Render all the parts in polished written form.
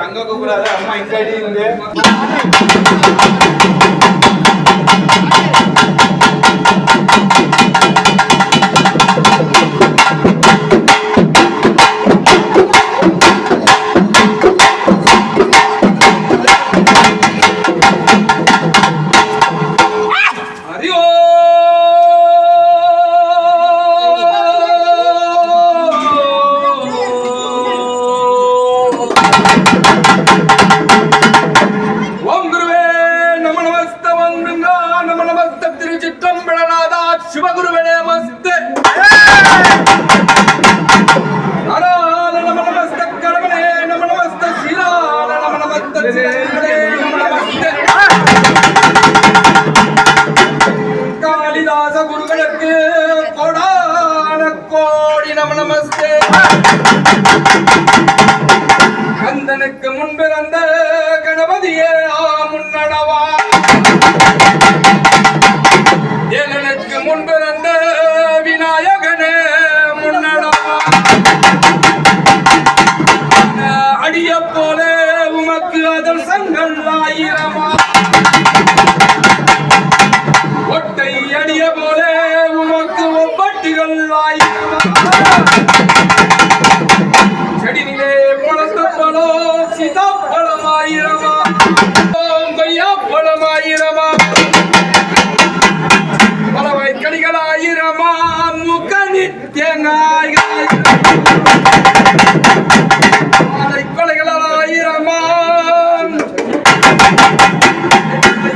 அங்க கூப்பிடாத அம்மா இங்காடி இருந்து காளிதாச குருகளுக்கு கோடான கோடி நமஸ்தே. கந்தனுக்கு முன்பிறந்த கணபதியே முன்னடவா, ஏலனுக்கு முன்பிறந்த விநாயகனே முன்னடவா, அடிய போல உமக்கு அதன் சங்கள் ஆயிரமா, ஒட்டை அடிய போல உமக்கு ஒப்பட்டிகள் ஆயிரமா, செடியிலே முளத்த பழம் சீதாப்பழம் ஆயிரமா, கொய்யாப்பழம் ஆயிரமா, பலவை கனிகள் ஆயிரமா, முக்கணி தேங்காய் கொலைகள் ஆயிரமா,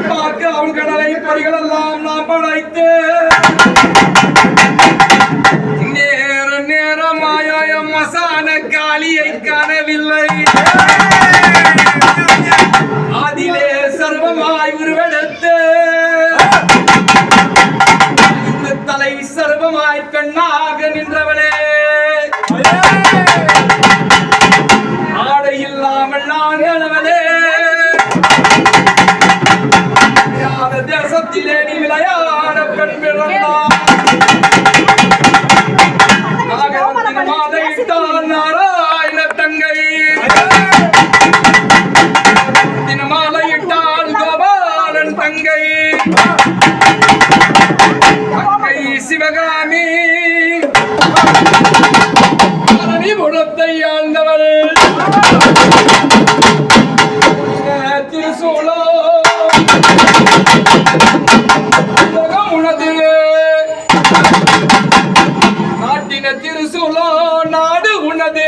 பார்க்க அவன் கடலை பறிகள் எல்லாம் நாம் படைத்து நேர நேரமாய மசான காளியை காணவில்லை. அதிலே சர்வமாய் உருவெடுத்து தலை சர்வமாய் பெண்ணாக நின்றவனே, ஆடை இல்லாமல் நாங்களவனே, தேசத்திலே நீ விளையாட பெண் பிறந்தான், நாகரத்தின் மாலையிட்டான் நாராயண தங்கை, மாலையிட்டான் கோபாலன் தங்கை, தங்கை சிவகாமி புறத்தை ஆழ்ந்தவள் திருசூலோ உனது நாட்டின திருசூலோ நாடு உனது,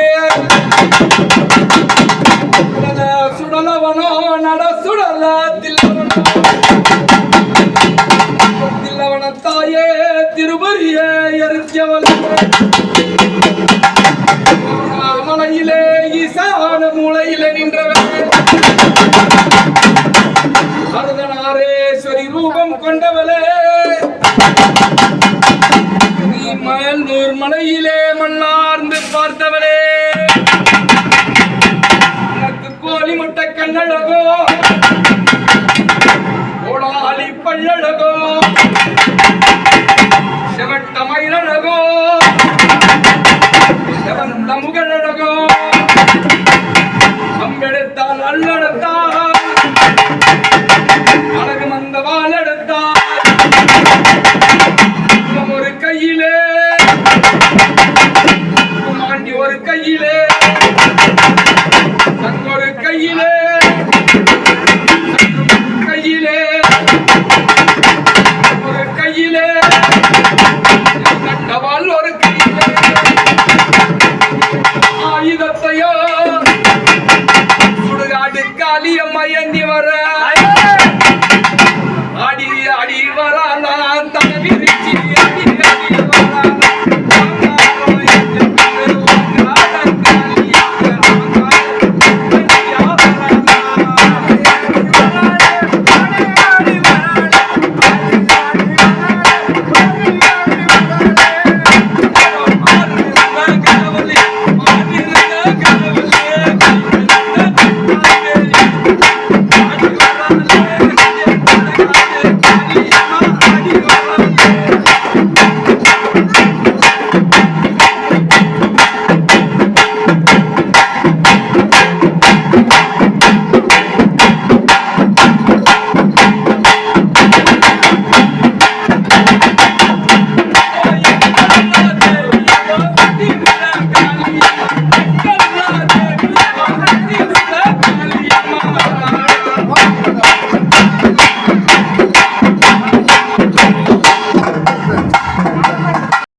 சுடலவனோ நட சுடல தில்லவன தாயே திருபுரிய எரிச்சவள், மலையிலே ஈசான மூலையிலே நின்றவன், அர்த்தநாரேஸ்வரி ரூபம் கொண்டவளே, நீ மயல்நூர் மலையிலே மண்ணார்ந்து பார்த்தவளே, எனக்கு கோழி முட்டை கண்ணழகோ கோடாலி பள்ளழகோ செவட்ட மயிலழகோ செவந்த முகழழகோ அம்பெடுத்தால் அல்லடத்தால்